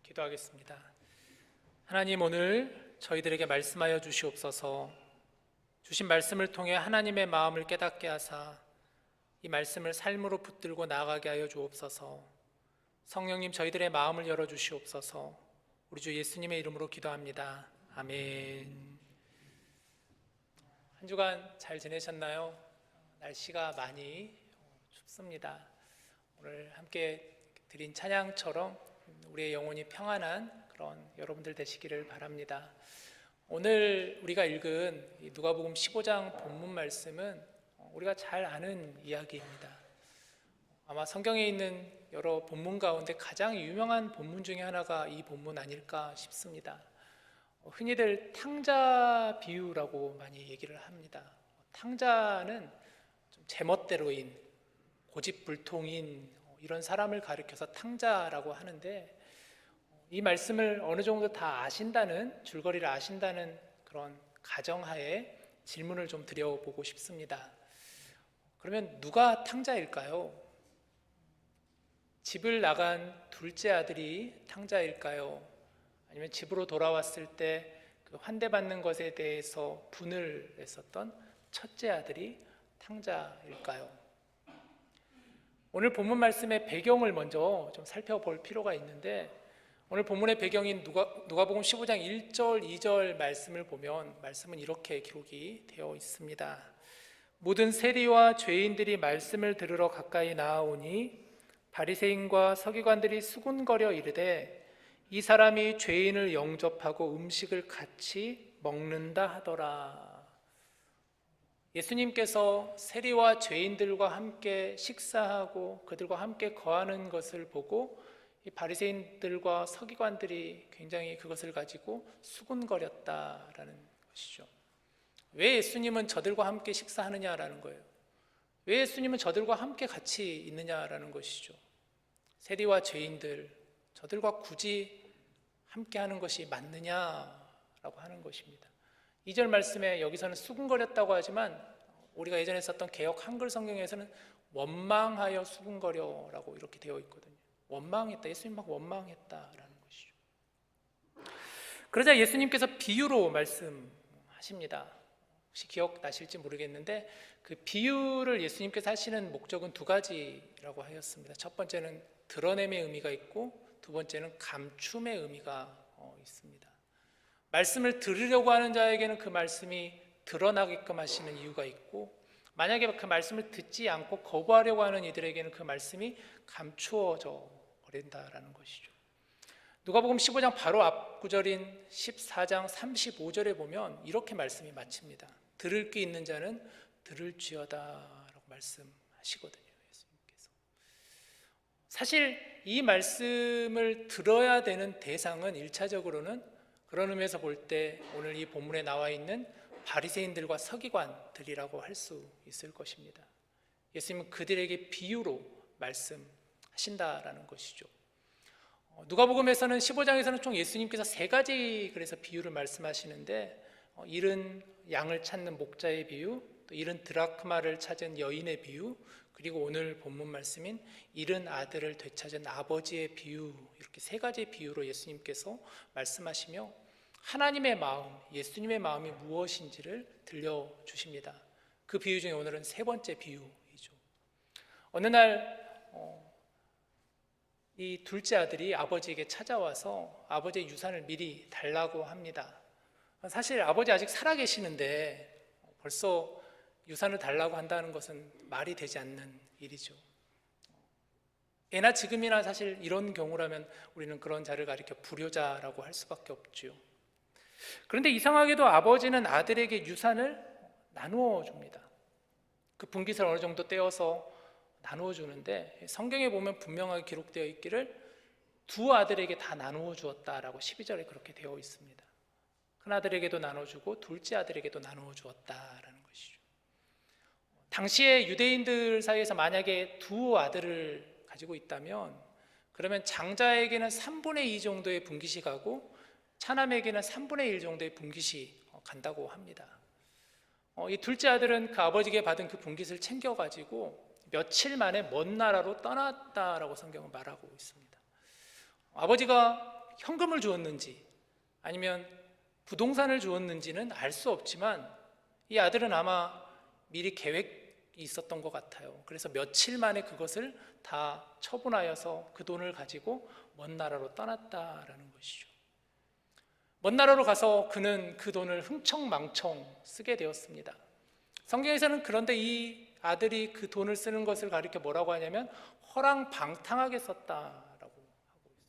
기도하겠습니다. 하나님, 오늘 저희들에게 말씀하여 주시옵소서. 주신 말씀을 통해 하나님의 마음을 깨닫게 하사 이 말씀을 삶으로 붙들고 나아가게 하여 주옵소서. 성령님, 저희들의 마음을 열어 주시옵소서. 우리 주 예수님의 이름으로 기도합니다. 아멘. 한 주간 잘 지내셨나요? 날씨가 많이 춥습니다. 오늘 함께 드린 찬양처럼 우리의 영혼이 평안한 그런 여러분들 되시기를 바랍니다. 오늘 우리가 읽은 누가복음 15장 본문 말씀은 우리가 잘 아는 이야기입니다. 아마 성경에 있는 여러 본문 가운데 가장 유명한 본문 중에 하나가 이 본문 아닐까 싶습니다. 흔히들 탕자 비유라고 많이 얘기를 합니다. 탕자는 좀 제멋대로인, 고집불통인 이런 사람을 가리켜서 탕자라고 하는데, 이 말씀을 어느 정도 다 아신다는, 줄거리를 아신다는 그런 가정하에 질문을 좀 드려보고 싶습니다. 그러면 누가 탕자일까요? 집을 나간 둘째 아들이 탕자일까요? 아니면 집으로 돌아왔을 때 그 환대받는 것에 대해서 분을 했었던 첫째 아들이 탕자일까요? 오늘 본문 말씀의 배경을 먼저 좀 살펴볼 필요가 있는데, 오늘 본문의 배경인 누가복음 15장 1절, 2절 말씀을 보면 말씀은 이렇게 기록이 되어 있습니다. 모든 세리와 죄인들이 말씀을 들으러 가까이 나아오니 바리새인과 서기관들이 수군거려 이르되 이 사람이 죄인을 영접하고 음식을 같이 먹는다 하더라. 예수님께서 세리와 죄인들과 함께 식사하고 그들과 함께 거하는 것을 보고 이 바리새인들과 서기관들이 굉장히 그것을 가지고 수군거렸다라는 것이죠. 왜 예수님은 저들과 함께 식사하느냐라는 거예요. 왜 예수님은 저들과 함께 같이 있느냐라는 것이죠. 세리와 죄인들, 저들과 굳이 함께 하는 것이 맞느냐라고 하는 것입니다. 2절 말씀에 여기서는 수군거렸다고 하지만 우리가 예전에 썼던 개역 한글 성경에서는 원망하여 수군거려라고 이렇게 되어 있거든요. 원망했다, 예수님 막 원망했다라는 것이죠. 그러자 예수님께서 비유로 말씀하십니다. 혹시 기억나실지 모르겠는데 그 비유를 예수님께서 하시는 목적은 두 가지라고 하였습니다. 첫 번째는 드러냄의 의미가 있고 두 번째는 감춤의 의미가 있습니다. 말씀을 들으려고 하는 자에게는 그 말씀이 드러나게끔 하시는 이유가 있고, 만약에 그 말씀을 듣지 않고 거부하려고 하는 이들에게는 그 말씀이 감추어져 버린다라는 것이죠. 누가복음 15장 바로 앞 구절인 14장 35절에 보면 이렇게 말씀이 마칩니다. 들을 귀 있는 자는 들을지어다라고 말씀하시거든요. 예수님께서 사실 이 말씀을 들어야 되는 대상은 1차적으로는 그런 의미에서 볼 때 오늘 이 본문에 나와 있는 바리새인들과 서기관들이라고 할 수 있을 것입니다. 예수님은 그들에게 비유로 말씀하신다라는 것이죠. 누가복음에서는 15장에서는 총 예수님께서 세 가지 그래서 비유를 말씀하시는데, 잃은 양을 찾는 목자의 비유, 또 잃은 드라크마를 찾은 여인의 비유, 그리고 오늘 본문 말씀인 잃은 아들을 되찾은 아버지의 비유, 이렇게 세 가지 비유로 예수님께서 말씀하시며 하나님의 마음, 예수님의 마음이 무엇인지를 들려주십니다. 그 비유 중에 오늘은 세 번째 비유이죠. 어느 날 이 둘째 아들이 아버지에게 찾아와서 아버지의 유산을 미리 달라고 합니다. 사실 아버지 아직 살아계시는데 벌써 유산을 달라고 한다는 것은 말이 되지 않는 일이죠. 예나 지금이나 사실 이런 경우라면 우리는 그런 자를 가리켜 불효자라고 할 수밖에 없죠. 그런데 이상하게도 아버지는 아들에게 유산을 나누어 줍니다. 그 분깃을 어느 정도 떼어서 나누어 주는데, 성경에 보면 분명하게 기록되어 있기를 두 아들에게 다 나누어 주었다라고 12절에 그렇게 되어 있습니다. 큰 아들에게도 나눠주고 둘째 아들에게도 나누어 주었다라는 것이죠. 당시에 유대인들 사이에서 만약에 두 아들을 가지고 있다면 그러면 장자에게는 3분의 2 정도의 분깃이 가고 차남에게는 3분의 1 정도의 분깃이 간다고 합니다. 이 둘째 아들은 그 아버지에게 받은 그 분깃을 챙겨가지고 며칠 만에 먼 나라로 떠났다라고 성경은 말하고 있습니다. 아버지가 현금을 주었는지 아니면 부동산을 주었는지는 알 수 없지만 이 아들은 아마 미리 계획이 있었던 것 같아요. 그래서 며칠 만에 그것을 다 처분하여서 그 돈을 가지고 먼 나라로 떠났다라는 것이죠. 먼 나라로 가서 그는 그 돈을 흥청망청 쓰게 되었습니다. 성경에서는 그런데 이 아들이 그 돈을 쓰는 것을 가리켜 뭐라고 하냐면 허랑방탕하게 썼다라고 하고 있습니다.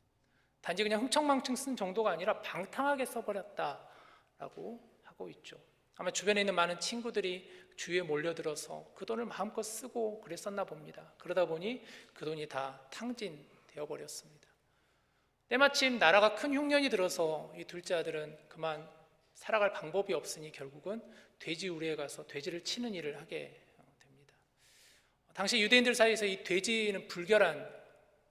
단지 그냥 흥청망청 쓴 정도가 아니라 방탕하게 써버렸다라고 하고 있죠. 아마 주변에 있는 많은 친구들이 주위에 몰려들어서 그 돈을 마음껏 쓰고 그랬었나 봅니다. 그러다 보니 그 돈이 다 탕진되어 버렸습니다. 때마침 나라가 큰 흉년이 들어서 이 둘째 아들은 그만 살아갈 방법이 없으니 결국은 돼지 우리에 가서 돼지를 치는 일을 하게 됩니다. 당시 유대인들 사이에서 이 돼지는 불결한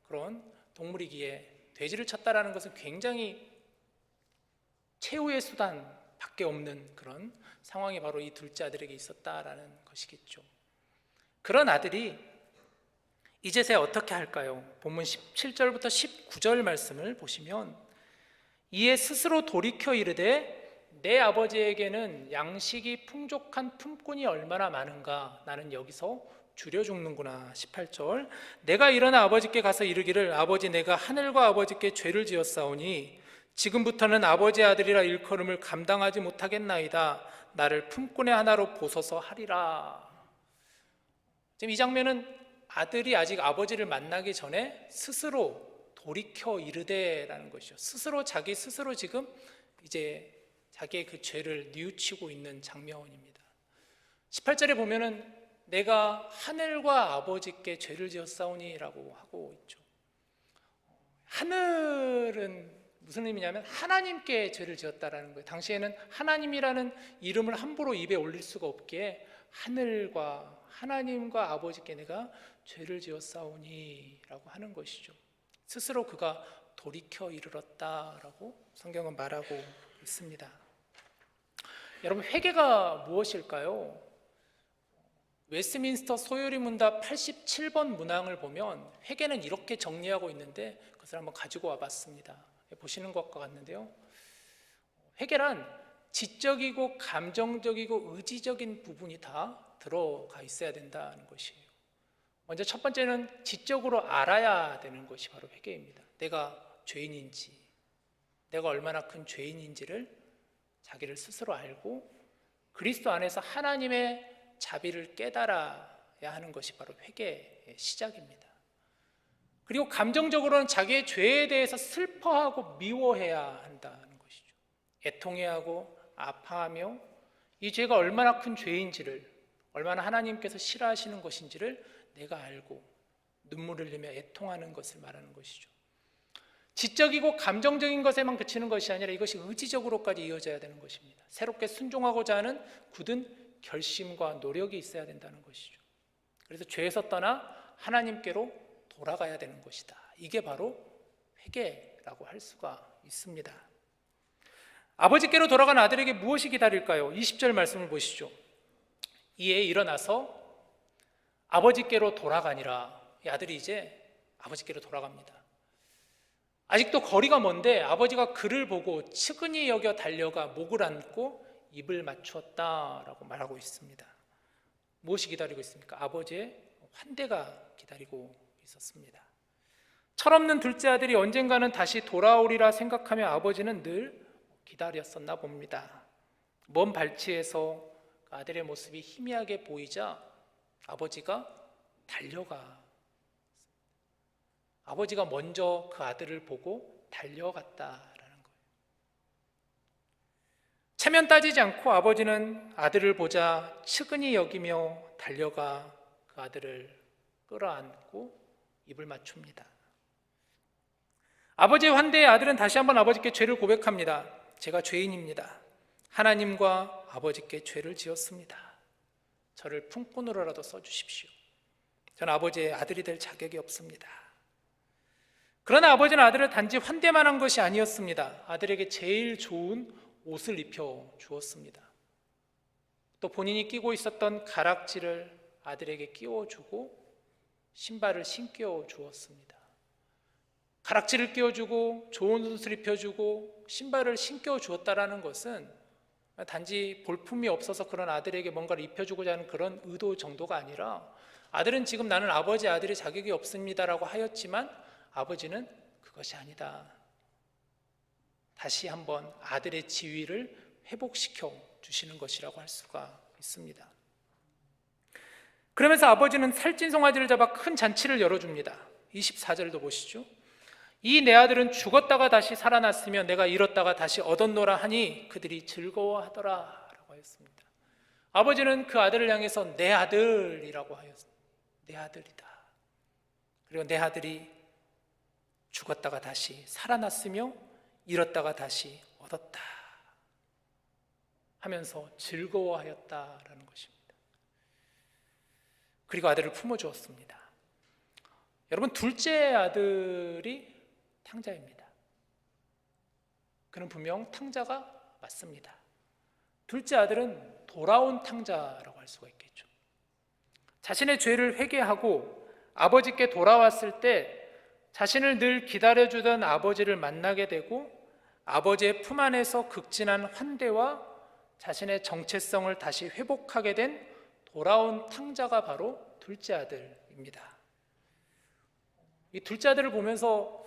그런 동물이기에 돼지를 쳤다라는 것은 굉장히 최후의 수단밖에 없는 그런 상황이 바로 이 둘째 아들에게 있었다라는 것이겠죠. 그런 아들이 이제서야 어떻게 할까요? 본문 17절부터 19절 말씀을 보시면 이에 스스로 돌이켜 이르되 내 아버지에게는 양식이 풍족한 품꾼이 얼마나 많은가 나는 여기서 줄여 죽는구나. 18절 내가 일어나 아버지께 가서 이르기를 아버지 내가 하늘과 아버지께 죄를 지었사오니 지금부터는 아버지의 아들이라 일컬음을 감당하지 못하겠나이다. 나를 품꾼의 하나로 보소서 하리라. 지금 이 장면은 아들이 아직 아버지를 만나기 전에 스스로 돌이켜 이르되라는 것이죠. 스스로 자기 스스로 지금 이제 자기의 그 죄를 뉘우치고 있는 장면입니다. 18절에 보면은 내가 하늘과 아버지께 죄를 지었사오니라고 하고 있죠. 하늘은 무슨 의미냐면 하나님께 죄를 지었다라는 거예요. 당시에는 하나님이라는 이름을 함부로 입에 올릴 수가 없기에 하나님과 아버지께 내가 죄를 지었사오니라고 하는 것이죠. 스스로 그가 돌이켜 이르렀다라고 성경은 말하고 있습니다. 여러분, 회개가 무엇일까요? 웨스트민스터 소요리 문답 87번 문항을 보면 회개는 이렇게 정리하고 있는데 그것을 한번 가지고 와봤습니다. 보시는 것과 같는데요, 회개란 지적이고 감정적이고 의지적인 부분이 다 들어가 있어야 된다는 것이에요. 먼저 첫 번째는 지적으로 알아야 되는 것이 바로 회개입니다. 내가 죄인인지, 내가 얼마나 큰 죄인인지를 자기를 스스로 알고 그리스도 안에서 하나님의 자비를 깨달아야 하는 것이 바로 회개의 시작입니다. 그리고 감정적으로는 자기의 죄에 대해서 슬퍼하고 미워해야 한다는 것이죠. 애통해야 하고 아파하며 이 죄가 얼마나 큰 죄인지를, 얼마나 하나님께서 싫어하시는 것인지를 내가 알고 눈물을 흘리며 애통하는 것을 말하는 것이죠. 지적이고 감정적인 것에만 그치는 것이 아니라 이것이 의지적으로까지 이어져야 되는 것입니다. 새롭게 순종하고자 하는 굳은 결심과 노력이 있어야 된다는 것이죠. 그래서 죄에서 떠나 하나님께로 돌아가야 되는 것이다. 이게 바로 회개라고 할 수가 있습니다. 아버지께로 돌아간 아들에게 무엇이 기다릴까요? 20절 말씀을 보시죠. 이에 일어나서 아버지께로 돌아가니라. 이 아들이 이제 아버지께로 돌아갑니다. 아직도 거리가 먼데 아버지가 그를 보고 측은히 여겨 달려가 목을 안고 입을 맞추었다라고 말하고 있습니다. 무엇이 기다리고 있습니까? 아버지의 환대가 기다리고 있었습니다. 철없는 둘째 아들이 언젠가는 다시 돌아오리라 생각하며 아버지는 늘 기다렸었나 봅니다. 먼 발치에서 아들의 모습이 희미하게 보이자 아버지가 달려가, 아버지가 먼저 그 아들을 보고 달려갔다라는 거예요. 체면 따지지 않고 아버지는 아들을 보자 측은히 여기며 달려가 그 아들을 끌어안고 입을 맞춥니다. 아버지의 환대에 아들은 다시 한번 아버지께 죄를 고백합니다. 제가 죄인입니다. 하나님과 아버지께 죄를 지었습니다. 저를 품꾼으로라도 써주십시오. 저는 아버지의 아들이 될 자격이 없습니다. 그러나 아버지는 아들을 단지 환대만 한 것이 아니었습니다. 아들에게 제일 좋은 옷을 입혀 주었습니다. 또 본인이 끼고 있었던 가락지를 아들에게 끼워주고 신발을 신겨 주었습니다. 가락지를 끼워주고 좋은 옷을 입혀주고 신발을 신겨 주었다라는 것은 단지 볼품이 없어서 그런 아들에게 뭔가를 입혀주고자 하는 그런 의도 정도가 아니라, 아들은 지금 나는 아버지 아들이 자격이 없습니다라고 하였지만 아버지는 그것이 아니다, 다시 한번 아들의 지위를 회복시켜 주시는 것이라고 할 수가 있습니다. 그러면서 아버지는 살찐 송아지를 잡아 큰 잔치를 열어줍니다. 24절도 보시죠. 이 내 아들은 죽었다가 다시 살아났으며 내가 잃었다가 다시 얻었노라 하니 그들이 즐거워하더라 라고 하였습니다. 아버지는 그 아들을 향해서 내 아들이라고 하였습니다. 내 아들이다. 그리고 내 아들이 죽었다가 다시 살아났으며 잃었다가 다시 얻었다 하면서 즐거워하였다라는 것입니다. 그리고 아들을 품어주었습니다. 여러분, 둘째 아들이 탕자입니다. 그는 분명 탕자가 맞습니다. 둘째 아들은 돌아온 탕자라고 할 수가 있겠죠. 자신의 죄를 회개하고 아버지께 돌아왔을 때 자신을 늘 기다려주던 아버지를 만나게 되고 아버지의 품 안에서 극진한 환대와 자신의 정체성을 다시 회복하게 된 돌아온 탕자가 바로 둘째 아들입니다. 이 둘째 아들을 보면서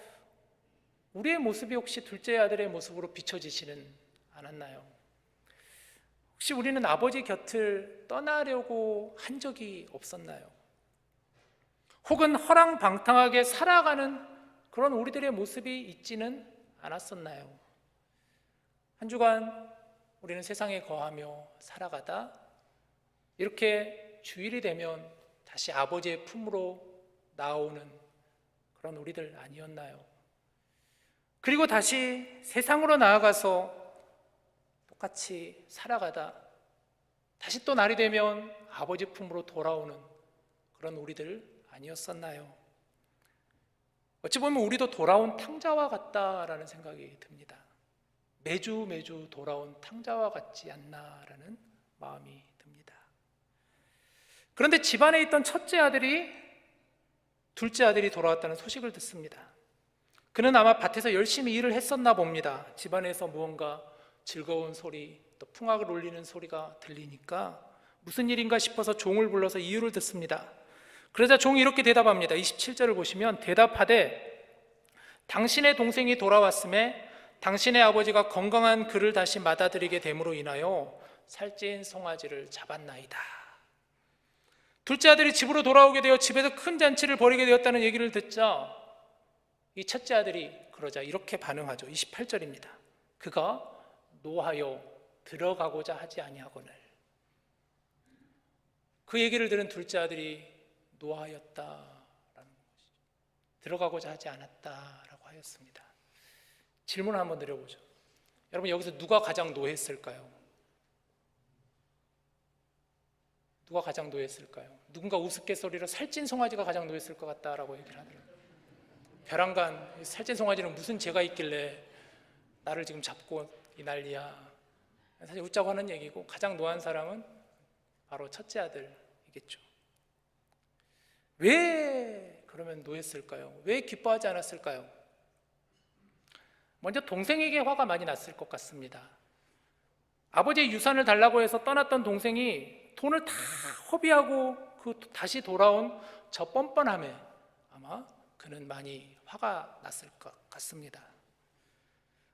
우리의 모습이 혹시 둘째 아들의 모습으로 비춰지지는 않았나요? 혹시 우리는 아버지 곁을 떠나려고 한 적이 없었나요? 혹은 허랑방탕하게 살아가는 그런 우리들의 모습이 있지는 않았었나요? 한 주간 우리는 세상에 거하며 살아가다 이렇게 주일이 되면 다시 아버지의 품으로 나오는 그런 우리들 아니었나요? 그리고 다시 세상으로 나아가서 똑같이 살아가다 다시 또 날이 되면 아버지 품으로 돌아오는 그런 우리들 아니었었나요? 어찌 보면 우리도 돌아온 탕자와 같다라는 생각이 듭니다. 매주 돌아온 탕자와 같지 않나라는 마음이 듭니다. 그런데 집안에 있던 첫째 아들이 둘째 아들이 돌아왔다는 소식을 듣습니다. 그는 아마 밭에서 열심히 일을 했었나 봅니다. 집안에서 무언가 즐거운 소리, 또 풍악을 울리는 소리가 들리니까 무슨 일인가 싶어서 종을 불러서 이유를 듣습니다. 그러자 종이 이렇게 대답합니다. 27절을 보시면 대답하되 당신의 동생이 돌아왔음에 당신의 아버지가 건강한 그를 다시 맞아들이게 됨으로 인하여 살찐 송아지를 잡았나이다. 둘째 아들이 집으로 돌아오게 되어 집에서 큰 잔치를 벌이게 되었다는 얘기를 듣자 이 첫째 아들이 그러자 이렇게 반응하죠. 28절입니다. 그가 노하여 들어가고자 하지 아니하거늘. 그 얘기를 들은 둘째 아들이 노하였다라는 것이죠. 들어가고자 하지 않았다라고 하였습니다. 질문을 한번 드려보죠. 여러분, 여기서 누가 가장 노했을까요? 누가 가장 노했을까요? 누군가 우스갯소리로 살찐 송아지가 가장 노했을 것 같다라고 얘기를 하더라고요. 벼랑간 살찐 송아지는 무슨 죄가 있길래 나를 지금 잡고 이 난리야. 사실 웃자고 하는 얘기고 가장 노한 사람은 바로 첫째 아들이겠죠. 왜 그러면 노했을까요? 왜 기뻐하지 않았을까요? 먼저 동생에게 화가 많이 났을 것 같습니다. 아버지의 유산을 달라고 해서 떠났던 동생이 돈을 다 허비하고 다시 돌아온 저 뻔뻔함에 아마 그는 많이 화가 났을 것 같습니다.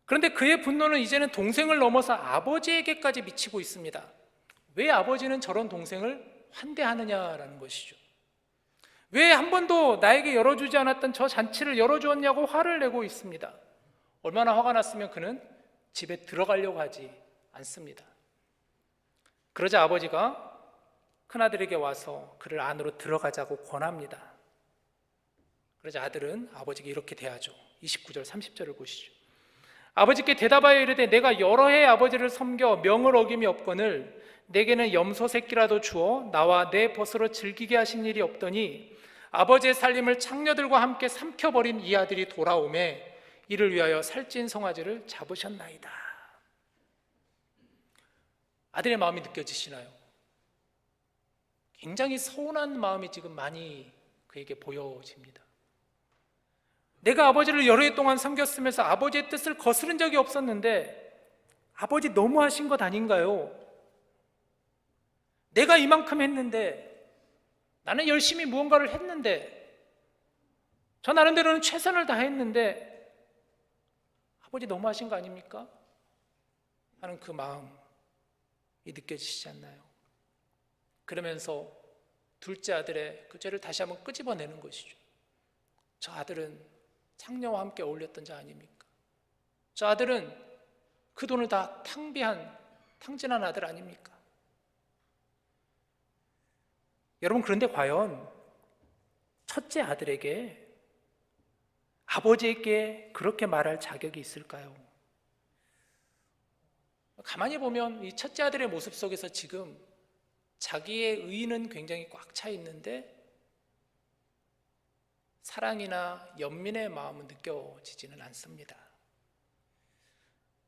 그런데 그의 분노는 이제는 동생을 넘어서 아버지에게까지 미치고 있습니다. 왜 아버지는 저런 동생을 환대하느냐라는 것이죠. 왜 한 번도 나에게 열어주지 않았던 저 잔치를 열어주었냐고 화를 내고 있습니다. 얼마나 화가 났으면 그는 집에 들어가려고 하지 않습니다. 그러자 아버지가 큰아들에게 와서 그를 안으로 들어가자고 권합니다. 그러자 아들은 아버지에게 이렇게 대하죠. 29절 30절을 보시죠. 아버지께 대답하여 이르되 내가 여러 해 아버지를 섬겨 명을 어김이 없거늘 내게는 염소 새끼라도 주어 나와 내 벗으로 즐기게 하신 일이 없더니 아버지의 살림을 창녀들과 함께 삼켜버린 이 아들이 돌아오매 이를 위하여 살찐 송아지를 잡으셨나이다. 아들의 마음이 느껴지시나요? 굉장히 서운한 마음이 지금 많이 그에게 보여집니다. 내가 아버지를 여러 해 동안 섬겼으면서 아버지의 뜻을 거스른 적이 없었는데 아버지 너무하신 것 아닌가요? 내가 이만큼 했는데, 나는 열심히 무언가를 했는데, 저 나름대로는 최선을 다했는데 아버지 너무하신 거 아닙니까? 하는 그 마음이 느껴지시지 않나요? 그러면서 둘째 아들의 그 죄를 다시 한번 끄집어내는 것이죠. 저 아들은 창녀와 함께 어울렸던 자 아닙니까? 저 아들은 그 돈을 다 탕진한 아들 아닙니까? 여러분, 그런데 과연 첫째 아들에게 아버지에게 그렇게 말할 자격이 있을까요? 가만히 보면 이 첫째 아들의 모습 속에서 지금 자기의 의는 굉장히 꽉 차 있는데 사랑이나 연민의 마음은 느껴지지는 않습니다.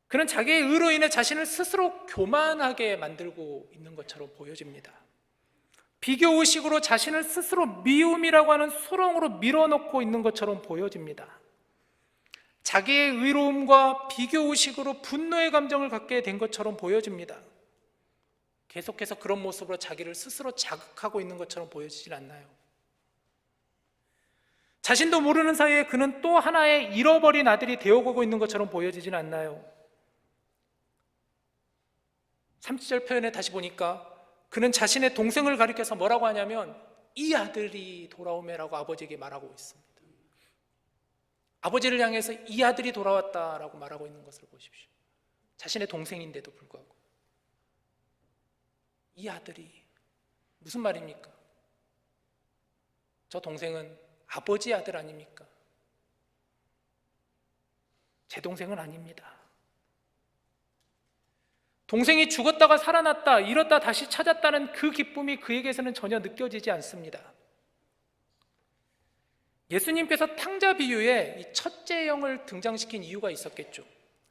그는 자기의 의로 인해 자신을 스스로 교만하게 만들고 있는 것처럼 보여집니다. 비교의식으로 자신을 스스로 미움이라고 하는 수렁으로 밀어넣고 있는 것처럼 보여집니다. 자기의 의로움과 비교의식으로 분노의 감정을 갖게 된 것처럼 보여집니다. 계속해서 그런 모습으로 자기를 스스로 자극하고 있는 것처럼 보여지질 않나요? 자신도 모르는 사이에 그는 또 하나의 잃어버린 아들이 되어가고 있는 것처럼 보여지진 않나요? 3절 표현에 다시 보니까 그는 자신의 동생을 가리켜서 뭐라고 하냐면 이 아들이 돌아오매라고 아버지에게 말하고 있습니다. 아버지를 향해서 이 아들이 돌아왔다라고 말하고 있는 것을 보십시오. 자신의 동생인데도 불구하고 이 아들이 무슨 말입니까? 저 동생은 아버지의 아들 아닙니까? 제 동생은 아닙니다. 동생이 죽었다가 살아났다, 잃었다 다시 찾았다는 그 기쁨이 그에게서는 전혀 느껴지지 않습니다. 예수님께서 탕자 비유에 이 첫째 영을 등장시킨 이유가 있었겠죠.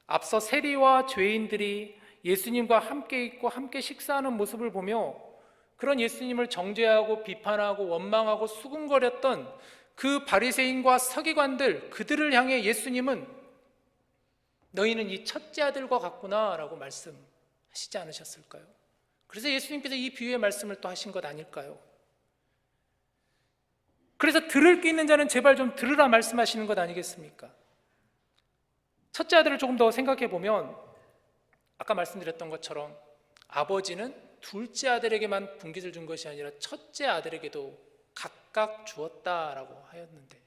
앞서 세리와 죄인들이 예수님과 함께 있고 함께 식사하는 모습을 보며 그런 예수님을 정죄하고 비판하고 원망하고 수군거렸던 그 바리새인과 서기관들, 그들을 향해 예수님은 너희는 이 첫째 아들과 같구나 라고 말씀하시지 않으셨을까요? 그래서 예수님께서 이 비유의 말씀을 또 하신 것 아닐까요? 그래서 들을 게 있는 자는 제발 좀 들으라 말씀하시는 것 아니겠습니까? 첫째 아들을 조금 더 생각해 보면 아까 말씀드렸던 것처럼 아버지는 둘째 아들에게만 분깃을 준 것이 아니라 첫째 아들에게도 각각 주었다라고 하였는데,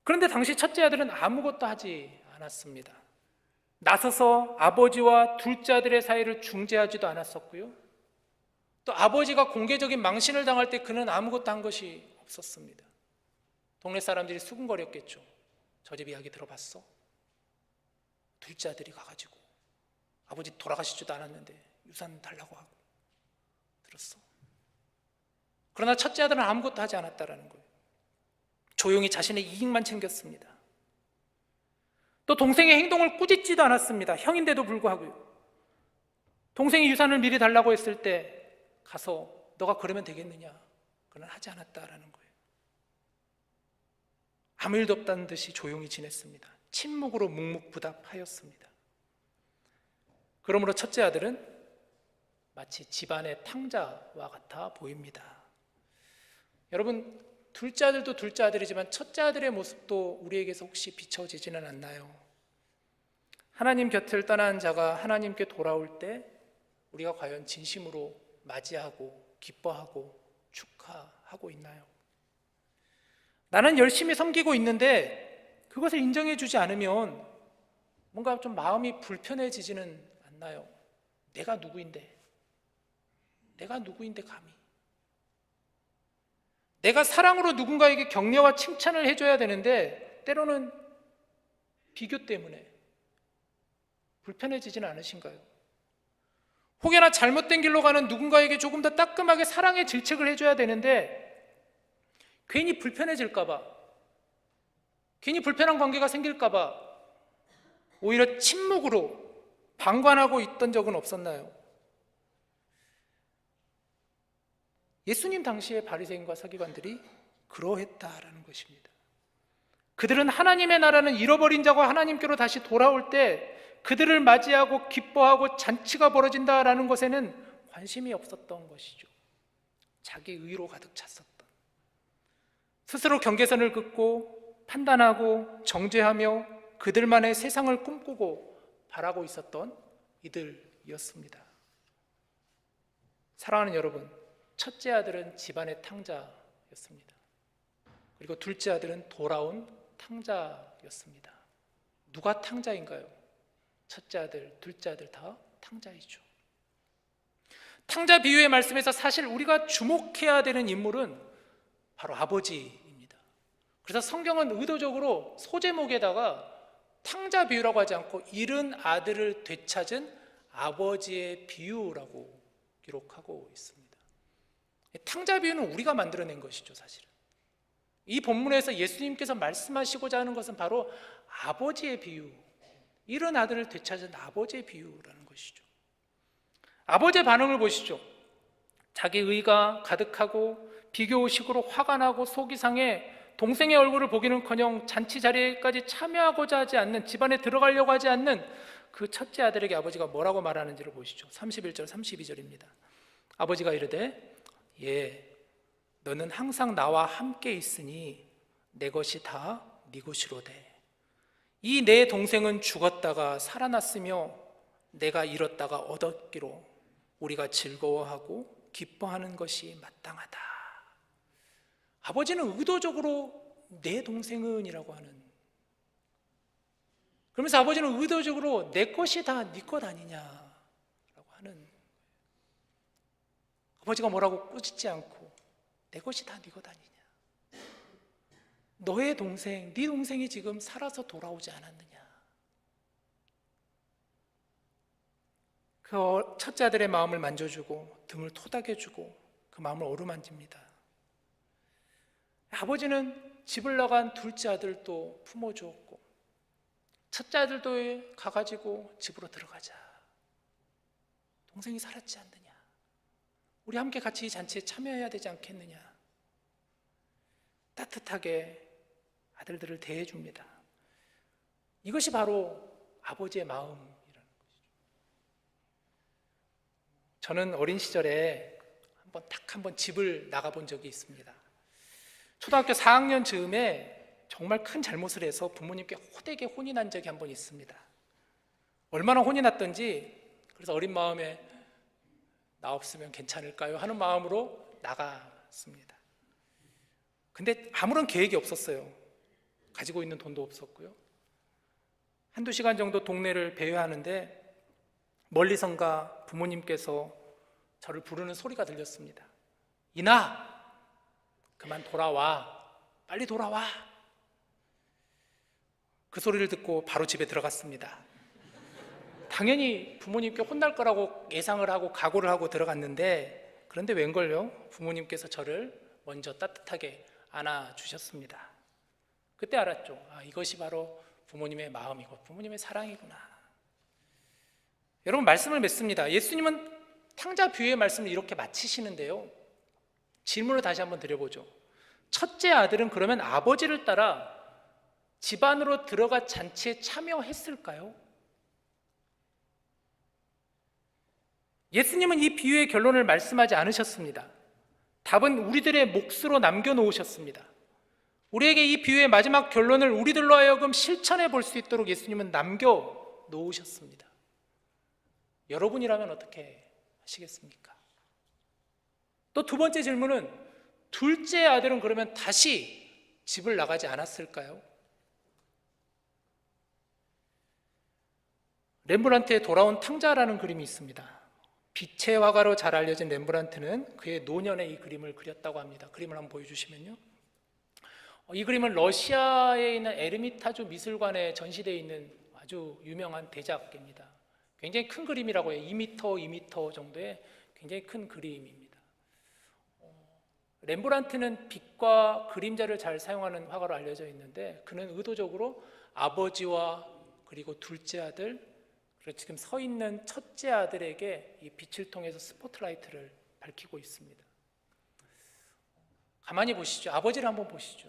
그런데 당시 첫째 아들은 아무것도 하지 않았습니다. 나서서 아버지와 둘째 아들의 사이를 중재하지도 않았었고요, 또 아버지가 공개적인 망신을 당할 때 그는 아무것도 한 것이 없었습니다. 동네 사람들이 수군거렸겠죠. 저 집 이야기 들어봤어? 둘째 아들이 가가지고 아버지 돌아가시지도 않았는데 유산 달라고 하고 들었어. 그러나 첫째 아들은 아무것도 하지 않았다라는 거예요. 조용히 자신의 이익만 챙겼습니다. 또 동생의 행동을 꾸짖지도 않았습니다. 형인데도 불구하고요. 동생이 유산을 미리 달라고 했을 때 가서 너가 그러면 되겠느냐, 그는 하지 않았다라는 거예요. 아무 일도 없다는 듯이 조용히 지냈습니다. 침묵으로 묵묵부답하였습니다. 그러므로 첫째 아들은 마치 집안의 탕자와 같아 보입니다. 여러분, 둘째 아들도 둘째 아들이지만 첫째 아들의 모습도 우리에게서 혹시 비춰지지는 않나요? 하나님 곁을 떠난 자가 하나님께 돌아올 때 우리가 과연 진심으로 맞이하고 기뻐하고 축하하고 있나요? 나는 열심히 섬기고 있는데 그것을 인정해 주지 않으면 뭔가 좀 마음이 불편해지지는 않나요? 내가 누구인데 감히. 내가 사랑으로 누군가에게 격려와 칭찬을 해줘야 되는데 때로는 비교 때문에 불편해지지는 않으신가요? 혹여나 잘못된 길로 가는 누군가에게 조금 더 따끔하게 사랑의 질책을 해줘야 되는데 괜히 불편해질까봐, 괜히 불편한 관계가 생길까봐 오히려 침묵으로 방관하고 있던 적은 없었나요? 예수님 당시의 바리새인과 서기관들이 그러했다라는 것입니다. 그들은 하나님의 나라는 잃어버린 자가 하나님께로 다시 돌아올 때 그들을 맞이하고 기뻐하고 잔치가 벌어진다라는 것에는 관심이 없었던 것이죠. 자기 의로 가득 찼었던, 스스로 경계선을 긋고 판단하고 정죄하며 그들만의 세상을 꿈꾸고 바라고 있었던 이들이었습니다. 사랑하는 여러분, 첫째 아들은 집안의 탕자였습니다. 그리고 둘째 아들은 돌아온 탕자였습니다. 누가 탕자인가요? 첫째 아들, 둘째 아들 다 탕자이죠. 탕자 비유의 말씀에서 사실 우리가 주목해야 되는 인물은 바로 아버지입니다. 그래서 성경은 의도적으로 소제목에다가 탕자 비유라고 하지 않고 잃은 아들을 되찾은 아버지의 비유라고 기록하고 있습니다. 탕자 비유는 우리가 만들어낸 것이죠. 사실은 이 본문에서 예수님께서 말씀하시고자 하는 것은 바로 아버지의 비유, 잃은 아들을 되찾은 아버지의 비유라는 것이죠. 아버지의 반응을 보시죠. 자기 의가 가득하고 비교의식으로 화가 나고 속이 상해 동생의 얼굴을 보기는커녕 잔치 자리에까지 참여하고자 하지 않는, 집안에 들어가려고 하지 않는 그 첫째 아들에게 아버지가 뭐라고 말하는지를 보시죠. 31절 32절입니다. 아버지가 이르되 예, 너는 항상 나와 함께 있으니 내 것이 다 네 것이로되 이 내 동생은 죽었다가 살아났으며 내가 잃었다가 얻었기로 우리가 즐거워하고 기뻐하는 것이 마땅하다. 아버지는 의도적으로 내 동생은 이라고 하는, 그러면서 아버지는 의도적으로 내 것이 다 네 것 아니냐라고 하는, 아버지가 뭐라고 꾸짖지 않고 내 것이 다 네 것 아니냐, 너의 동생, 네 동생이 지금 살아서 돌아오지 않았느냐. 그 첫째 아들의 마음을 만져주고 등을 토닥여주고 그 마음을 어루만집니다. 아버지는 집을 나간 둘째 아들도 품어주었고 첫째 아들도 가가지고 집으로 들어가자, 동생이 살았지 않느냐, 우리 함께 같이 이 잔치에 참여해야 되지 않겠느냐, 따뜻하게 아들들을 대해줍니다. 이것이 바로 아버지의 마음이라는 것이죠. 저는 어린 시절에 딱 한 번 집을 나가본 적이 있습니다. 초등학교 4학년 즈음에 정말 큰 잘못을 해서 부모님께 호되게 혼이 난 적이 한 번 있습니다. 얼마나 혼이 났던지, 그래서 어린 마음에 나 없으면 괜찮을까요? 하는 마음으로 나갔습니다. 근데 아무런 계획이 없었어요. 가지고 있는 돈도 없었고요. 한두 시간 정도 동네를 배회하는데 멀리선가 부모님께서 저를 부르는 소리가 들렸습니다. 이나, 그만 돌아와, 빨리 돌아와. 그 소리를 듣고 바로 집에 들어갔습니다. 당연히 부모님께 혼날 거라고 예상을 하고 각오를 하고 들어갔는데, 그런데 웬걸요? 부모님께서 저를 먼저 따뜻하게 안아주셨습니다. 그때 알았죠. 아, 이것이 바로 부모님의 마음이고 부모님의 사랑이구나. 여러분, 말씀을 맺습니다. 예수님은 탕자 비유의 말씀을 이렇게 마치시는데요, 질문을 다시 한번 드려보죠. 첫째 아들은 그러면 아버지를 따라 집 안으로 들어가 잔치에 참여했을까요? 예수님은 이 비유의 결론을 말씀하지 않으셨습니다. 답은 우리들의 몫으로 남겨놓으셨습니다. 우리에게 이 비유의 마지막 결론을 우리들로 하여금 실천해 볼 수 있도록 예수님은 남겨놓으셨습니다. 여러분이라면 어떻게 하시겠습니까? 또 두 번째 질문은, 둘째 아들은 그러면 다시 집을 나가지 않았을까요? 렘브란트의 돌아온 탕자라는 그림이 있습니다. 빛의 화가로 잘 알려진 렘브란트는 그의 노년에 이 그림을 그렸다고 합니다. 그림을 한번 보여주시면요, 이 그림은 러시아에 있는 에르미타주 미술관에 전시되어 있는 아주 유명한 대작입니다. 굉장히 큰 그림이라고 해요. 2m 정도의 굉장히 큰 그림입니다. 렘브란트는 빛과 그림자를 잘 사용하는 화가로 알려져 있는데, 그는 의도적으로 아버지와 그리고 둘째 아들, 그리고 지금 서 있는 첫째 아들에게 이 빛을 통해서 스포트라이트를 밝히고 있습니다. 가만히 보시죠. 아버지를 한번 보시죠.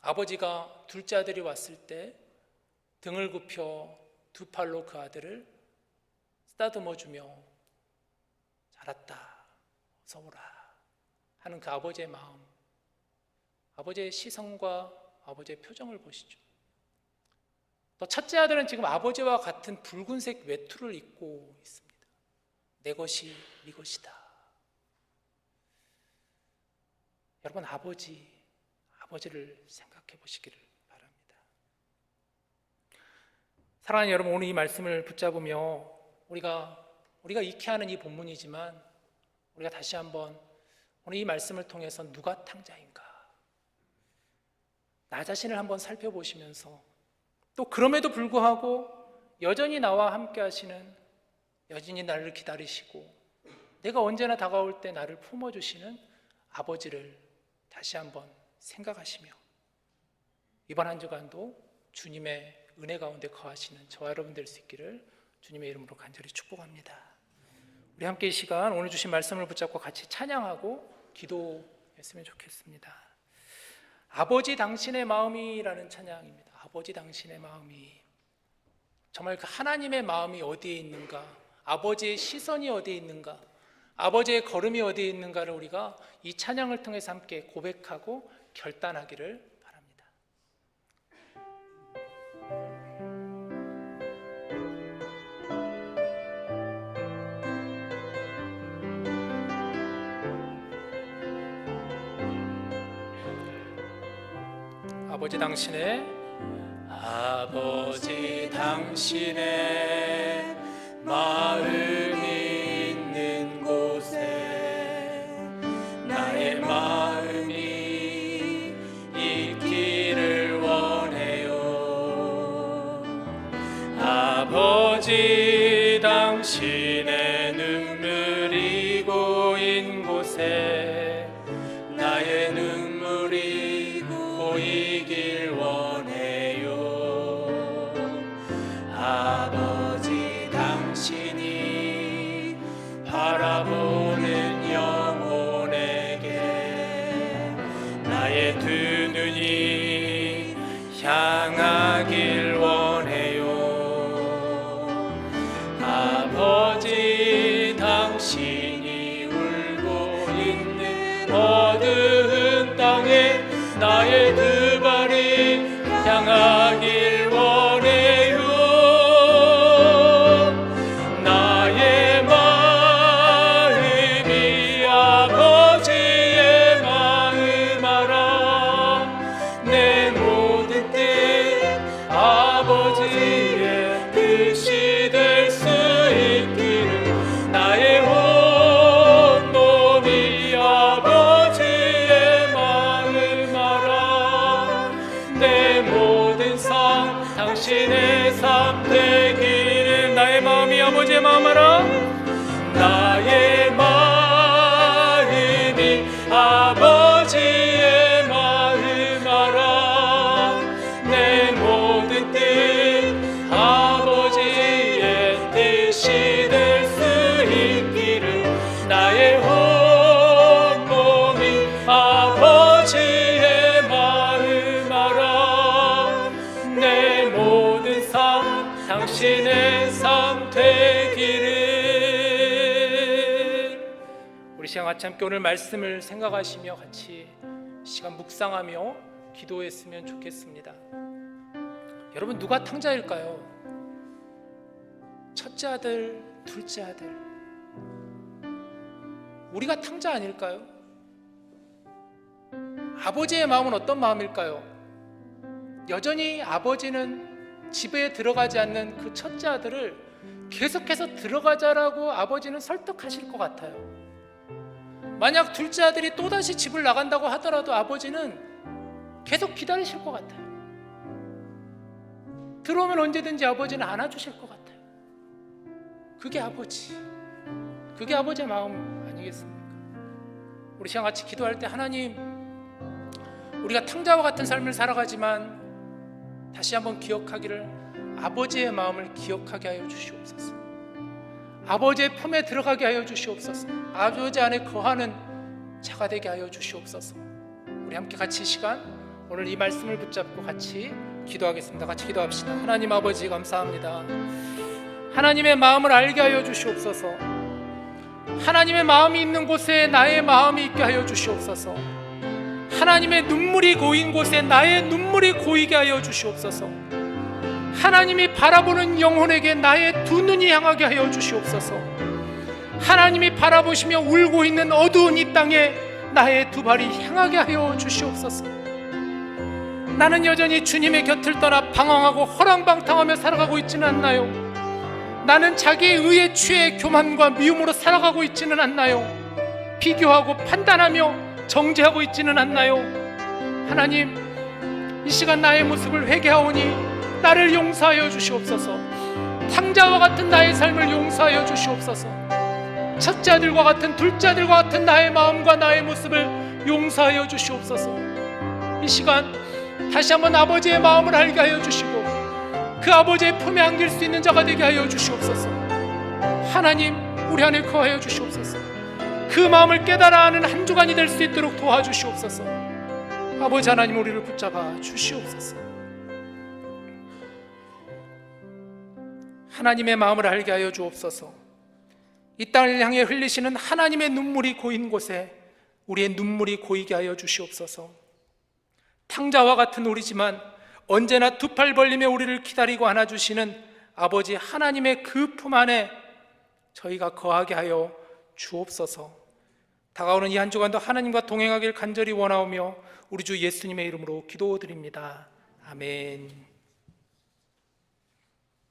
아버지가 둘째 아들이 왔을 때 등을 굽혀 두 팔로 그 아들을 쓰다듬어주며 잘했다, 어서 오라 하는 그 아버지의 마음, 아버지의 시선과 아버지의 표정을 보시죠. 또 첫째 아들은 지금 아버지와 같은 붉은색 외투를 입고 있습니다. 내 것이 네 것이다. 여러분, 아버지를 생각해 보시기를 바랍니다. 사랑하는 여러분, 오늘 이 말씀을 붙잡으며 우리가 익히 하는 이 본문이지만 우리가 다시 한번 오늘 이 말씀을 통해서 누가 탕자인가, 나 자신을 한번 살펴보시면서 또 그럼에도 불구하고 여전히 나와 함께 하시는, 여전히 나를 기다리시고 내가 언제나 다가올 때 나를 품어주시는 아버지를 다시 한번 생각하시며 이번 한 주간도 주님의 은혜 가운데 거하시는 저와 여러분 될 수 있기를 주님의 이름으로 간절히 축복합니다. 우리 함께 이 시간 오늘 주신 말씀을 붙잡고 같이 찬양하고 기도했으면 좋겠습니다. 아버지 당신의 마음이라는 찬양입니다. 아버지 당신의 마음이, 정말 그 하나님의 마음이 어디에 있는가, 아버지의 시선이 어디에 있는가, 아버지의 걸음이 어디에 있는가를 우리가 이 찬양을 통해서 함께 고백하고 결단하기를 바랍니다. 아버지 당신의 마음이 있는 곳에 나의 마음이 있기를 원해요. 아버지 당신의 눈물이 고인 곳에 나의 눈물이 고이길 원해요. 아버지 당신이 바라보는 영혼에게 나의 두 눈이 향하길 원해요. 아버지 당신이 울고 있는 어두운 땅에 나의 두 발이 향하길 원해요. 나의 마음이 아버지의 마음 알아. 내 모든 뜻 아버지의 뜻이 될 수 있기를 나의 온 몸이 아버지의 마음 알아. 내 모든 삶 당신의 삶 되기를 나의 마음이 아버지의 마음 알아. 나의 마음이 아버지의 마음 알아. 내 모든 뜻 아버지의 뜻이 될 수 있기를 나의 온 몸이 아버지의 마음 알아. 내 모든 삶 당신의 삶 되기를. 우리 시간 같이 함께 오늘 말씀을 생각하시며 같이 시간 묵상하며 기도했으면 좋겠습니다. 여러분, 누가 탕자일까요? 첫째 아들, 둘째 아들, 우리가 탕자 아닐까요? 아버지의 마음은 어떤 마음일까요? 여전히 아버지는 집에 들어가지 않는 그 첫째 아들을 계속해서 들어가자라고 아버지는 설득하실 것 같아요. 만약 둘째 아들이 또다시 집을 나간다고 하더라도 아버지는 계속 기다리실 것 같아요. 들어오면 언제든지 아버지는 안아주실 것 같아요. 그게 아버지, 그게 아버지의 마음 아니겠습니까? 우리 시간 같이 기도할 때, 하나님, 우리가 탕자와 같은 삶을 살아가지만 다시 한번 기억하기를 아버지의 마음을 기억하게 하여 주시옵소서. 아버지의 품에 들어가게 하여 주시옵소서. 아버지 안에 거하는 자가 되게 하여 주시옵소서. 우리 함께 같이 이 시간 오늘 이 말씀을 붙잡고 같이 기도하겠습니다. 같이 기도합시다. 하나님 아버지 감사합니다. 하나님의 마음을 알게 하여 주시옵소서. 하나님의 마음이 있는 곳에 나의 마음이 있게 하여 주시옵소서. 하나님의 눈물이 고인 곳에 나의 눈물이 고이게 하여 주시옵소서. 하나님이 바라보는 영혼에게 나의 두 눈이 향하게 하여 주시옵소서. 하나님이 바라보시며 울고 있는 어두운 이 땅에 나의 두 발이 향하게 하여 주시옵소서. 나는 여전히 주님의 곁을 떠나 방황하고 허랑방탕하며 살아가고 있지는 않나요? 나는 자기의 의에 취해 교만과 미움으로 살아가고 있지는 않나요? 비교하고 판단하며 정죄하고 있지는 않나요? 하나님, 이 시간 나의 모습을 회개하오니 나를 용서하여 주시옵소서. 탕자와 같은 나의 삶을 용서하여 주시옵소서. 첫째 아들과 같은 둘째 아들과 같은 나의 마음과 나의 모습을 용서하여 주시옵소서. 이 시간 다시 한번 아버지의 마음을 알게 하여 주시고 그 아버지의 품에 안길 수 있는 자가 되게 하여 주시옵소서. 하나님, 우리 안에 거하여 주시옵소서. 그 마음을 깨달아 하는 한 주간이 될 수 있도록 도와주시옵소서. 아버지 하나님, 우리를 붙잡아 주시옵소서. 하나님의 마음을 알게 하여 주옵소서. 이 땅을 향해 흘리시는 하나님의 눈물이 고인 곳에 우리의 눈물이 고이게 하여 주시옵소서. 탕자와 같은 우리지만 언제나 두 팔 벌리며 우리를 기다리고 안아주시는 아버지 하나님의 그 품 안에 저희가 거하게 하여 주옵소서. 다가오는 이 한 주간도 하나님과 동행하길 간절히 원하오며 우리 주 예수님의 이름으로 기도드립니다. 아멘.